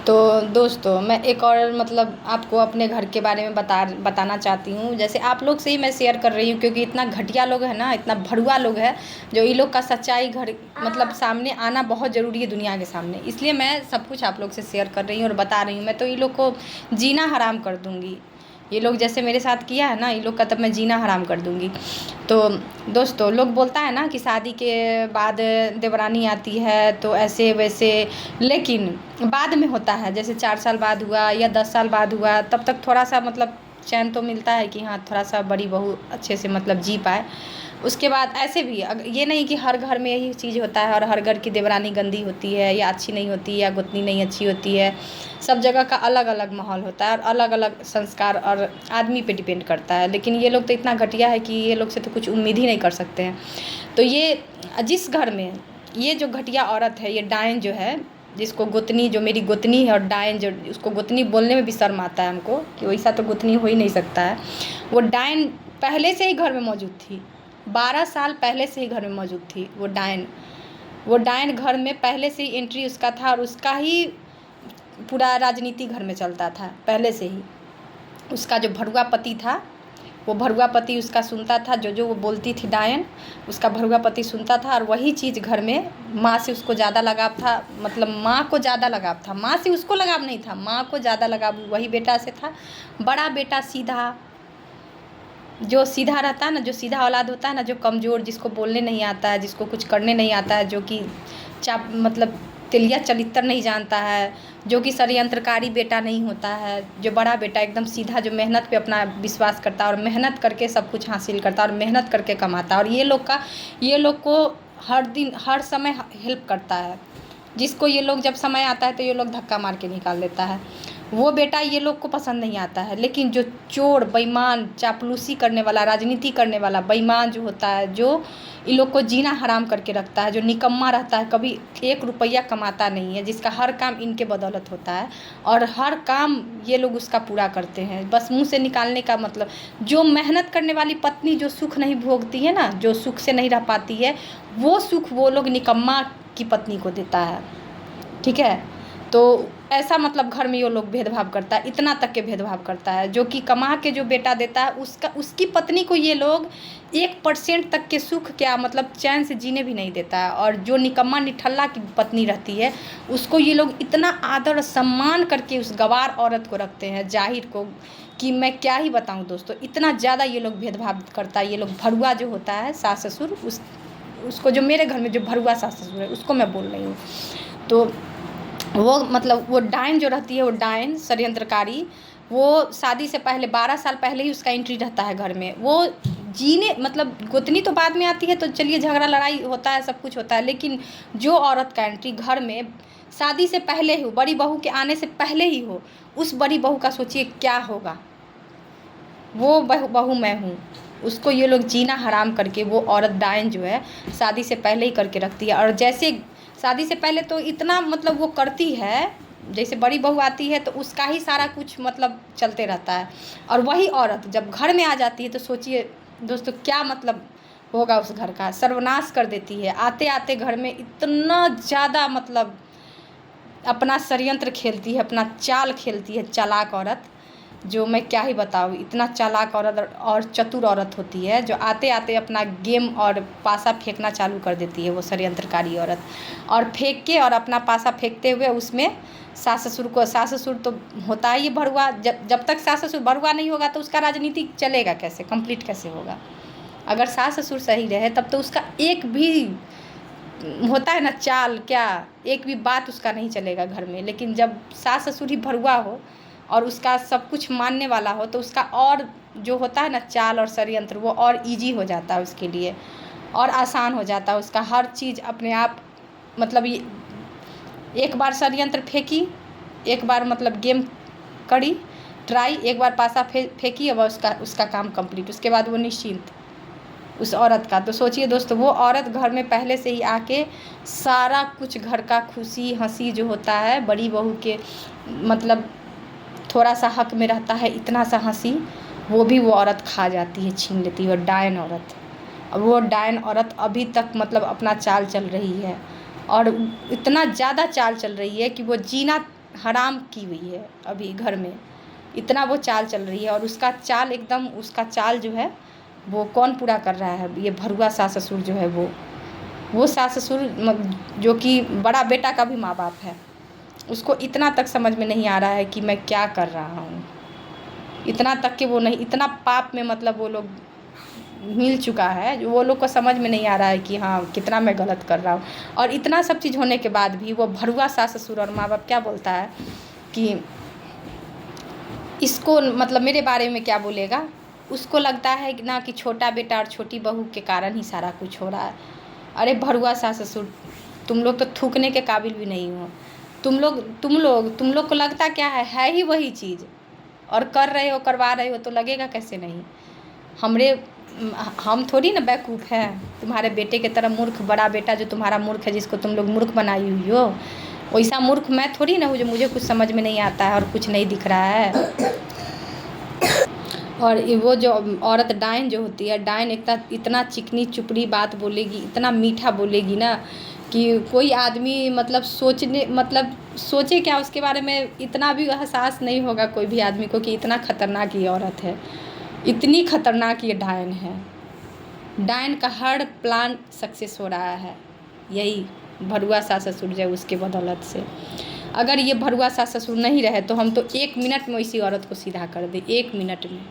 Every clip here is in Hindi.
तो दोस्तों मैं एक और मतलब आपको अपने घर के बारे में बताना चाहती हूँ। जैसे आप लोग से ही मैं शेयर कर रही हूँ, क्योंकि इतना घटिया लोग है ना, इतना भड़ुआ लोग है, जो ये लोग का सच्चाई घर मतलब सामने आना बहुत ज़रूरी है दुनिया के सामने। इसलिए मैं सब कुछ आप लोग से शेयर कर रही हूँ और बता रही हूँ। मैं तो ये लोग को जीना हराम कर दूँगी। ये लोग जैसे मेरे साथ किया है ना, ये लोग का तब मैं जीना हराम कर दूँगी। तो दोस्तों, लोग बोलता है ना कि शादी के बाद देवरानी आती है तो ऐसे वैसे, लेकिन बाद में होता है। जैसे 4 साल बाद हुआ या 10 साल बाद हुआ, तब तक थोड़ा सा मतलब चैन तो मिलता है कि हाँ थोड़ा सा बड़ी बहू अच्छे से मतलब जी पाए। उसके बाद ऐसे भी ये नहीं कि हर घर में यही चीज़ होता है और हर घर की देवरानी गंदी होती है या अच्छी नहीं होती या गोतनी नहीं अच्छी होती है। सब जगह का अलग अलग माहौल होता है और अलग अलग संस्कार और आदमी पे डिपेंड करता है। लेकिन ये लोग तो इतना घटिया है कि ये लोग से तो कुछ उम्मीद ही नहीं कर सकते हैं। तो ये जिस घर में ये जो घटिया औरत है, ये डायन जो है, जिसको गोतनी, जो मेरी गोतनी है, और डायन जो, उसको गोतनी बोलने में भी शर्म आता है हमको कि वैसा तो गोतनी हो ही नहीं सकता है। वो डायन पहले से ही घर में मौजूद थी, 12 साल पहले से ही घर में मौजूद थी वो डायन घर में पहले से ही एंट्री उसका था, और उसका ही पूरा राजनीति घर में चलता था पहले से ही। उसका जो भड़ुआ पति था, वो भड़ुआ पति उसका सुनता था, जो वो बोलती थी डायन, उसका भड़ुआ पति सुनता था। और वही चीज़ घर में माँ से उसको ज़्यादा लगाव था, मतलब माँ को ज़्यादा लगाव था, माँ से उसको लगाव नहीं था, माँ को ज़्यादा लगाव वही बेटा से था। बड़ा बेटा सीधा, जो सीधा रहता है ना, जो सीधा औलाद होता है ना, जो कमज़ोर, जिसको बोलने नहीं आता है, जिसको कुछ करने नहीं आता है, जो कि मतलब तिलिया चरित्र नहीं जानता है, जो कि षड्यंत्रकारी बेटा नहीं होता है, जो बड़ा बेटा एकदम सीधा, जो मेहनत पे अपना विश्वास करता है और मेहनत करके सब कुछ हासिल करता है और मेहनत करके कमाता है। और ये लोग को हर दिन हर समय हेल्प करता है। जिसको ये लोग जब समय आता है तो ये लोग धक्का मार के निकाल देता है। वो बेटा ये लोग को पसंद नहीं आता है। लेकिन जो चोर, बेईमान, चापलूसी करने वाला, राजनीति करने वाला बेईमान जो होता है, जो इन लोग को जीना हराम करके रखता है, जो निकम्मा रहता है, कभी 1 रुपया कमाता नहीं है, जिसका हर काम इनके बदौलत होता है और हर काम ये लोग उसका पूरा करते हैं, बस मुँह से निकालने का मतलब। जो मेहनत करने वाली पत्नी जो सुख नहीं भोगती है ना, जो सुख से नहीं रह पाती है, वो सुख वो लोग निकम्मा की पत्नी को देता है। ठीक है, तो ऐसा मतलब घर में ये लोग भेदभाव करता है, इतना तक के भेदभाव करता है। जो कि कमा के जो बेटा देता है, उसकी पत्नी को ये लोग 1% तक के सुख, क्या मतलब चैन से जीने भी नहीं देता है। और जो निकम्मा निठल्ला की पत्नी रहती है, उसको ये लोग इतना आदर और सम्मान करके उस गवार औरत को रखते हैं, जाहिर को, कि मैं क्या ही बताऊँ दोस्तों। इतना ज़्यादा ये लोग भेदभाव करता है। ये लोग भड़ुआ जो होता है सास ससुर, उसको, जो मेरे घर में जो भड़ुआ सास ससुर है, उसको मैं बोल रही हूँ। तो वो मतलब वो डायन जो रहती है, वो डायन षड्यंत्रकारी, वो शादी से पहले 12 साल पहले ही उसका एंट्री रहता है घर में। वो जीने मतलब गोतनी तो बाद में आती है, तो चलिए झगड़ा लड़ाई होता है, सब कुछ होता है, लेकिन जो औरत का एंट्री घर में शादी से पहले ही हो, बड़ी बहू के आने से पहले ही हो, उस बड़ी बहू का सोचिए क्या होगा। वो बहू मैं हूँ, उसको ये लोग जीना हराम करके, वो औरत डायन जो है शादी से पहले ही करके रखती है। और जैसे शादी से पहले तो इतना मतलब वो करती है, जैसे बड़ी बहू आती है तो उसका ही सारा कुछ मतलब चलते रहता है। और वही औरत जब घर में आ जाती है तो सोचिए दोस्तों क्या मतलब होगा उस घर का, सर्वनाश कर देती है। आते आते घर में इतना ज़्यादा मतलब अपना षड्यंत्र खेलती है, अपना चाल खेलती है, चालाक औरत, जो मैं क्या ही बताऊँ। इतना चालाक औरत और चतुर औरत होती है, जो आते आते अपना गेम और पासा फेंकना चालू कर देती है, वो षड्यंत्रकारी औरत। और फेंक के, और अपना पासा फेंकते हुए उसमें सास ससुर तो होता है ये भड़ुआ। जब तक सास ससुर भड़ुआ नहीं होगा तो उसका राजनीति चलेगा कैसे, कंप्लीट कैसे होगा। अगर सास ससुर सही रहे तब तो उसका एक भी होता है ना चाल, क्या एक भी बात उसका नहीं चलेगा घर में। लेकिन जब सास ससुर ही भड़ुआ हो और उसका सब कुछ मानने वाला हो, तो उसका और जो होता है ना चाल और षड्यंत्र, वो और इजी हो जाता है उसके लिए, और आसान हो जाता है उसका हर चीज़ अपने आप। मतलब ये एक बार षड्यंत्र फेंकी, एक बार मतलब गेम करी ट्राई, एक बार पासा फेंकी, अब उसका काम कंप्लीट। उसके बाद वो निश्चिंत उस औरत का। तो सोचिए दोस्तों, वो औरत घर में पहले से ही आके सारा कुछ घर का खुशी हंसी जो होता है, बड़ी बहू के मतलब थोड़ा सा हक में रहता है, इतना सा हंसी, वो भी वो औरत खा जाती है, छीन लेती है। और डायन औरत, वो डायन औरत अभी तक मतलब अपना चाल चल रही है, और इतना ज़्यादा चाल चल रही है कि वो जीना हराम की हुई है अभी घर में, इतना वो चाल चल रही है। और उसका चाल एकदम, उसका चाल जो है वो कौन पूरा कर रहा है? ये भरुआ सास ससुर जो है वो सास ससुर जो कि बड़ा बेटा का भी माँ बाप है, उसको इतना तक समझ में नहीं आ रहा है कि मैं क्या कर रहा हूँ। इतना तक कि वो नहीं, इतना पाप में मतलब वो लोग मिल चुका है जो वो लोग को समझ में नहीं आ रहा है कि हाँ कितना मैं गलत कर रहा हूँ। और इतना सब चीज़ होने के बाद भी वो भरुआ सास ससुर और माँ बाप क्या बोलता है कि इसको मतलब मेरे बारे में क्या बोलेगा। उसको लगता है कि ना कि छोटा बेटा और छोटी बहू के कारण ही सारा कुछ हो रहा है। अरे भरुआ सास ससुर, तुम लोग तो थूकने के काबिल भी नहीं हो। तुम लोग को लगता क्या है ही वही चीज़, और कर रहे हो, करवा रहे हो तो लगेगा कैसे नहीं। हम थोड़ी ना बेवकूफ़ हैं, तुम्हारे बेटे के तरह मूर्ख, बड़ा बेटा जो तुम्हारा मूर्ख है, जिसको तुम लोग मूर्ख बनाई हुई हो, वैसा मूर्ख मैं थोड़ी ना हूँ जो मुझे कुछ समझ में नहीं आता है और कुछ नहीं दिख रहा है। और वो जो औरत डाइन जो होती है, डाइन इतना चिकनी चुपड़ी बात बोलेगी, इतना मीठा बोलेगी ना कि कोई आदमी मतलब सोचे क्या उसके बारे में, इतना भी एहसास नहीं होगा कोई भी आदमी को कि इतना खतरनाक ये औरत है, इतनी खतरनाक ये डाइन है। डाइन का हर प्लान सक्सेस हो रहा है, यही भरुआ सास ससुर जो उसके बदौलत से। अगर ये भरुआ सास ससुर नहीं रहे तो हम तो 1 मिनट में वैसी औरत को सीधा कर दे, 1 मिनट में।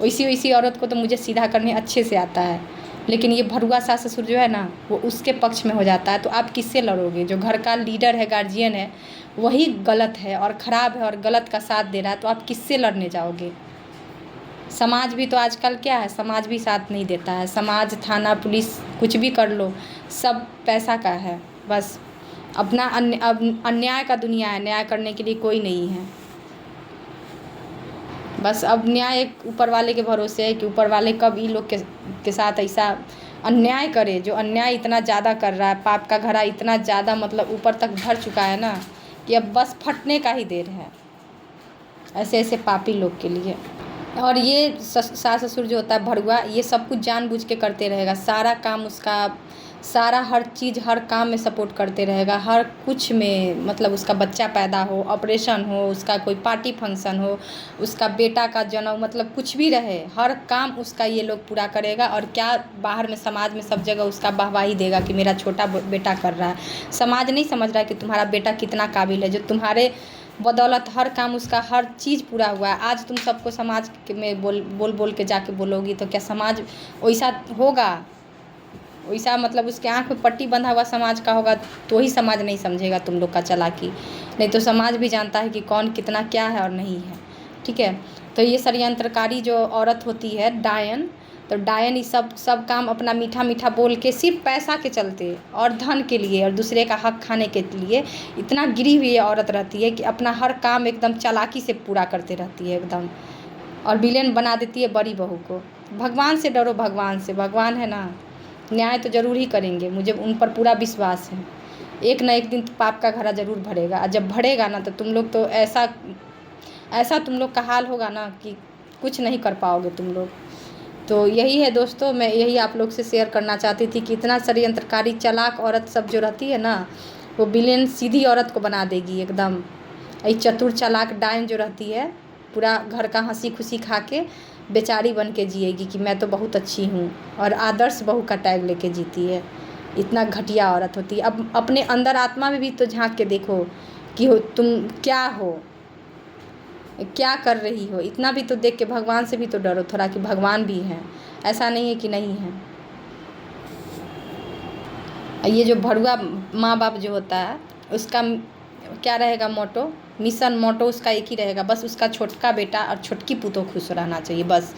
वैसी औरत को तो मुझे सीधा करने अच्छे से आता है, लेकिन ये भरुआ सास ससुर जो है ना वो उसके पक्ष में हो जाता है। तो आप किससे लड़ोगे? जो घर का लीडर है, गार्जियन है, वही गलत है और ख़राब है और गलत का साथ दे रहा है, तो आप किससे लड़ने जाओगे? समाज भी तो आजकल क्या है, समाज भी साथ नहीं देता है। समाज, थाना, पुलिस कुछ भी कर लो, सब पैसा का है बस। अपना अन्याय का दुनिया है, न्याय करने के लिए कोई नहीं है। बस अब न्याय एक ऊपर वाले के भरोसे है कि ऊपर वाले कब इन लोग के साथ ऐसा अन्याय करे। जो अन्याय इतना ज़्यादा कर रहा है, पाप का घड़ा इतना ज़्यादा मतलब ऊपर तक भर चुका है ना कि अब बस फटने का ही देर है ऐसे ऐसे पापी लोग के लिए। और ये सास ससुर जो होता है भरुआ, ये सब कुछ जानबूझ के करते रहेगा, सारा काम उसका, सारा हर चीज़ हर काम में सपोर्ट करते रहेगा, हर कुछ में। मतलब उसका बच्चा पैदा हो, ऑपरेशन हो, उसका कोई पार्टी फंक्शन हो, उसका बेटा का जन्म, मतलब कुछ भी रहे, हर काम उसका ये लोग पूरा करेगा। और क्या बाहर में समाज में सब जगह उसका वाहवाही देगा कि मेरा छोटा बेटा कर रहा है। समाज नहीं समझ रहा है कि तुम्हारा बेटा कितना काबिल है, जो तुम्हारे बदौलत हर काम उसका हर चीज़ पूरा हुआ है। आज तुम सबको समाज में बोल के जाके बोलोगी तो क्या समाज वैसा होगा? वैसा मतलब उसके आँख में पट्टी बंधा हुआ समाज का होगा तो ही समाज नहीं समझेगा तुम लोग का चालाकी। नहीं तो समाज भी जानता है कि कौन कितना क्या है और नहीं है। ठीक है, तो ये षड्यंत्रकारी जो औरत होती है डायन, तो डायन ही सब काम अपना मीठा मीठा बोल के सिर्फ पैसा के चलते और धन के लिए और दूसरे का हक खाने के लिए इतना गिरी हुई औरत रहती है कि अपना हर काम एकदम चालाकी से पूरा करते रहती है एकदम, और विलेन बना देती है बड़ी बहू को। भगवान से डरो, भगवान से, भगवान है ना, न्याय तो ज़रूर ही करेंगे, मुझे उन पर पूरा विश्वास है। एक ना एक दिन तो पाप का घड़ा ज़रूर भरेगा, और जब भरेगा ना तो तुम लोग तो ऐसा तुम लोग का हाल होगा ना कि कुछ नहीं कर पाओगे तुम लोग। तो यही है दोस्तों, मैं यही आप लोग से शेयर करना चाहती थी कि इतना षड्यंत्रकारी चालाक औरत सब जो रहती है ना, वो विलेन सीधी औरत को बना देगी एकदम। ये चतुर चालाक डायन जो रहती है, पूरा घर का हंसी खुशी खा के बेचारी बन के जिएगी कि मैं तो बहुत अच्छी हूँ, और आदर्श बहू का टैग लेके जीती है। इतना घटिया औरत होती है। अब अपने अंदर आत्मा में भी तो झांक के देखो कि तुम क्या हो, क्या कर रही हो। इतना भी तो देख के भगवान से भी तो डरो थोड़ा कि भगवान भी हैं, ऐसा नहीं है कि नहीं है। ये जो भरुआ माँ बाप जो होता है उसका क्या रहेगा मोटो, मिशन मोटो उसका एक ही रहेगा, बस उसका छोटका बेटा और छोटकी पुतोह खुश रहना चाहिए बस।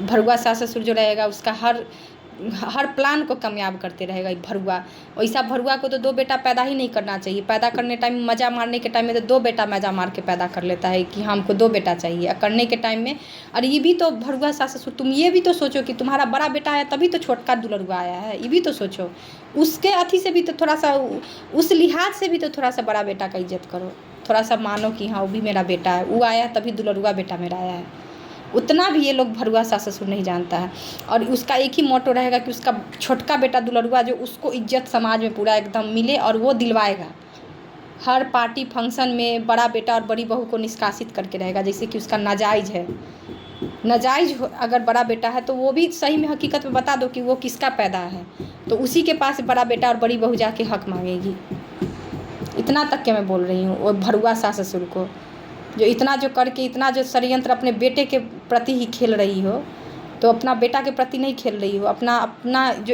भरुआ सास ससुर जो रहेगा उसका हर प्लान को कामयाब करते रहेगा ये भरुआ। वैसा भरुआ को तो 2 बेटा पैदा ही नहीं करना चाहिए। पैदा करने टाइम में, मज़ा मारने के टाइम में तो 2 बेटा मज़ा मार के पैदा कर लेता है कि हमको 2 बेटा चाहिए, और करने के टाइम में, और ये भी तो भरुआ सास ससुर, तुम ये भी तो सोचो कि तुम्हारा बड़ा बेटा है तभी तो छोटका दुलरुआ आया है, ये भी तो सोचो। उसके अथी से भी तो थोड़ा सा, उस लिहाज से भी तो थोड़ा सा बड़ा बेटा का इज्जत करो, थोड़ा सा मानो कि हाँ वो भी मेरा बेटा है, वो आया तभी दुलरुआ बेटा मेरा आया है। उतना भी ये लोग भरुआ सास ससुर नहीं जानता है। और उसका एक ही मोटो रहेगा कि उसका छोटका बेटा दुलरुआ जो, उसको इज्जत समाज में पूरा एकदम मिले और वो दिलवाएगा हर पार्टी फंक्शन में बड़ा बेटा और बड़ी बहू को निष्कासित करके रहेगा, जैसे कि उसका नाजायज़ है। नाजायज़ अगर बड़ा बेटा है तो वो भी सही में हकीकत में बता दो कि वो किसका पैदा है, तो उसी के पास बड़ा बेटा और बड़ी बहू जाके हक मांगेगी। इतना तक के मैं बोल रही हूँ वो भरुआ सास ससुर को, जो इतना जो करके इतना जो षड्यंत्र अपने बेटे के प्रति ही खेल रही हो, तो अपना बेटा के प्रति नहीं खेल रही हो, अपना जो